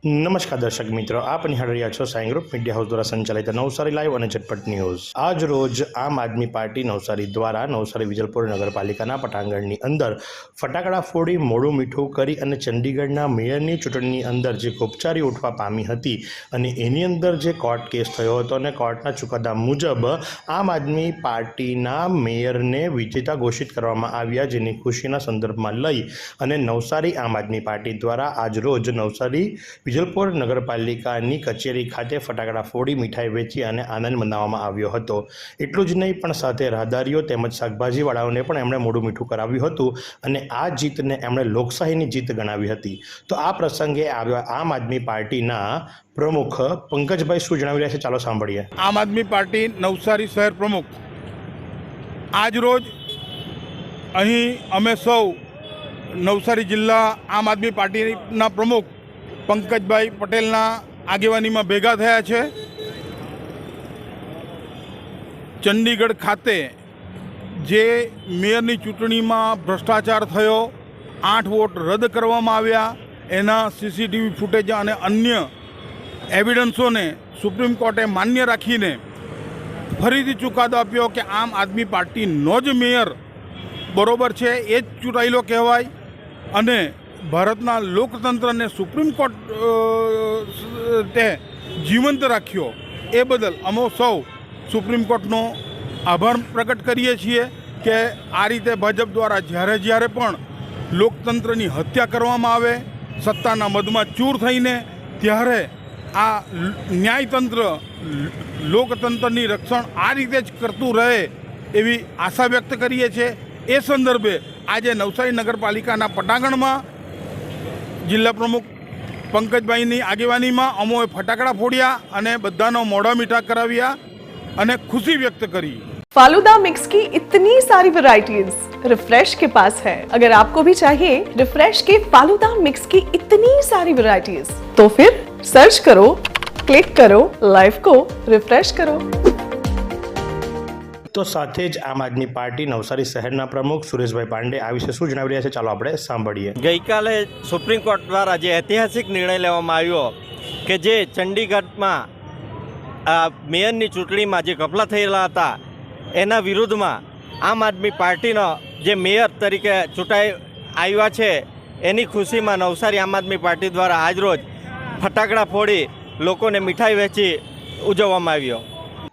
નમસ્કાર દર્શક મિત્રો, આપ નિહાળી રહ્યા છો સાઈ ગ્રુપ મીડિયા હાઉસ દ્વારા સંચાલિત નવસારી લાઈવ અને ઝટપટ ન્યૂઝ। આજ રોજ આમ આદમી પાર્ટી નવસારી દ્વારા નવસારી વિજલપુર નગરપાલિકાના પટાંગણની અંદર ફટાકડા ફોડી મોડું મીઠું કરી અને ચંડીગઢના મેયરની ચૂંટણીની અંદર જે ગોપચારી ઉઠવા પામી હતી અને એની અંદર જે કોર્ટ કેસ થયો હતો અને કોર્ટના ચુકાદા મુજબ આમ આદમી પાર્ટીના મેયરને વિજેતા ઘોષિત કરવામાં આવ્યા, જેની ખુશીના સંદર્ભમાં લઈ અને નવસારી આમ આદમી પાર્ટી દ્વારા આજ રોજ નવસારી વિજલપુર નગરપાલિકાની કચેરી ખાતે ફટાકડા ફોડી મીઠાઈ વેચી અને આનંદ મનાવવામાં આવ્યો હતો। એટલું જ નહીં પણ સાથે રાહદારીઓ તેમજ શાકભાજીવાળાઓને પણ એમણે મોઢું મીઠું કરાવ્યું હતું અને આ જીતને એમણે લોકશાહીની જીત ગણાવી હતી। તો આ પ્રસંગે આમ આદમી પાર્ટીના પ્રમુખ પંકજભાઈ શું જણાવી રહ્યા છે, ચાલો સાંભળીએ। આમ આદમી પાર્ટી નવસારી શહેર પ્રમુખ આજ રોજ અહીં અમે સૌ નવસારી જિલ્લા આમ આદમી પાર્ટીના પ્રમુખ પંકજભાઈ પટેલના આગેવાનીમાં ભેગા થયા છે। ચંડીગઢ ખાતે જે મેયરની ચૂંટણીમાં ભ્રષ્ટાચાર થયો, 8 વોટ રદ કરવામાં આવ્યા, એના સીસીટીવી ફૂટેજ અને અન્ય એવિડન્સોને સુપ્રીમ કોર્ટે માન્ય રાખીને ફરીથી ચુકાદો આપ્યો કે આમ આદમી પાર્ટીનો જ મેયર બરોબર છે, એ જ ચૂંટાયેલો કહેવાય અને ભારતના લોકતંત્રને સુપ્રીમ કોર્ટ તે જીવંત રાખ્યો। એ બદલ અમે સૌ સુપ્રીમ કોર્ટનો આભાર પ્રગટ કરીએ છીએ કે આ રીતે ભાજપ દ્વારા જ્યારે પણ લોકતંત્રની હત્યા કરવામાં આવે, સત્તાના મદમાં ચૂર થઈને, ત્યારે આ ન્યાયતંત્ર લોકતંત્રની રક્ષણ આ રીતે જ કરતું રહે એવી આશા વ્યક્ત કરીએ છીએ। એ સંદર્ભે આજે નવસારી નગરપાલિકાના પટાંગણમાં જિલ્લા પ્રમુખ પંકજભાઈની આગેવાનીમાં અમોએ ફટાકડા ફોડ્યા અને બધાનો મોઢા મીઠા કરાવ્યા અને खुशी व्यक्त करी। फालूदा मिक्स की इतनी सारी वैरायटीज रिफ्रेश के पास है। अगर आपको भी चाहिए रिफ्रेश के फालूदा मिक्स की इतनी सारी वैरायटीज, तो फिर सर्च करो, क्लिक करो, लाइफ को रिफ्रेश करो। તો સાથે જ આમ આદમી પાર્ટી નવસારી શહેરના પ્રમુખ સુરેશભાઈ પાંડે આ વિશે શું જણાવી રહ્યા છે, ચાલો આપણે સાંભળીએ। ગઈકાલે સુપ્રીમ કોર્ટ દ્વારા જે ઐતિહાસિક નિર્ણય લેવામાં આવ્યો કે જે ચંડીગઢમાં મેયરની ચૂંટણીમાં જે ગફલા થયેલા હતા એના વિરુદ્ધમાં આમ આદમી પાર્ટીનો જે મેયર તરીકે ચૂંટાઈ આવ્યા છે એની ખુશીમાં નવસારી આમ આદમી પાર્ટી દ્વારા આજરોજ ફટાકડા ફોડી લોકોને મીઠાઈ વેચી ઉજવવામાં આવ્યો।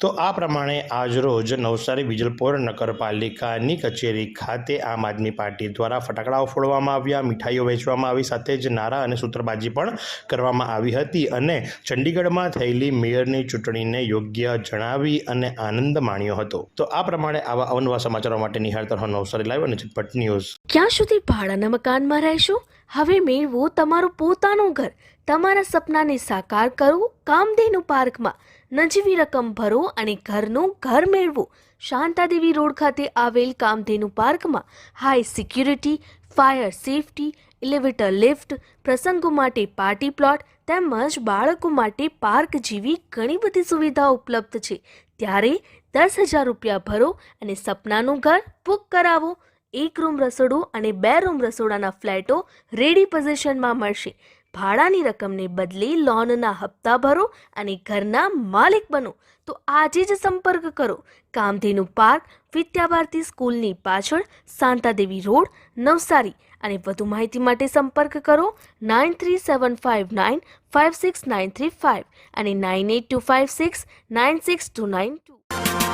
તો આ પ્રમાણે આજરોજ નવસારી વિજલપુર નગરપાલિકાની કચેરી ખાતે આમ આદમી પાર્ટી દ્વારા ફટાકડાઓ ફોડવામાં આવ્યા, મીઠાઈઓ વેચવામાં આવી, સાથે જ નારા અને સૂત્રબાજી પણ કરવામાં આવી હતી અને ચંડીગઢમાં થયેલી મેયરની ચૂંટણીને યોગ્ય જણાવી અને આનંદ માણ્યો હતો। તો આ પ્રમાણે આવા અવનવા સમાચારો માટે નિહાળતા રહો નવસારી લાઈવ અને ઝટપટ ન્યૂઝ। ક્યાં સુધી ભાડાના મકાનમાં રહેશો? હવે મેળવો તમારું પોતાનું ઘર। તમારા સપનાને સાકાર કરો કામધેનુ પાર્કમાં। નજીવી રકમ ભરો અને ઘરનું ઘર મેળવો। શાંતાદેવી રોડ ખાતે આવેલ કામધેનુ પાર્કમાં high security, fire safety, elevator lift, પ્રસંગો માટે પાર્ટી પ્લોટ તેમજ બાળકો માટે પાર્ક જેવી ઘણી બધી સુવિધાઓ ઉપલબ્ધ છે। ત્યારે 10,000 રૂપિયા ભરો અને સપનાનું ઘર બુક કરાવો। 1 રૂમ રસોડું અને 2 રૂમ રસોડાના ફ્લેટો રેડી પોઝિશનમાં મળશે। ભાડાની રકમને બદલે લોનના હપ્તા ભરો અને ઘરના માલિક બનો। તો આજે જ સંપર્ક કરો કામધેનુ પાર્ક, વિદ્યાભારતી સ્કૂલની પાછળ, શાંતાદેવી રોડ, નવસારી। અને વધુ માહિતી માટે સંપર્ક કરો 9375956935 અને 9825696292।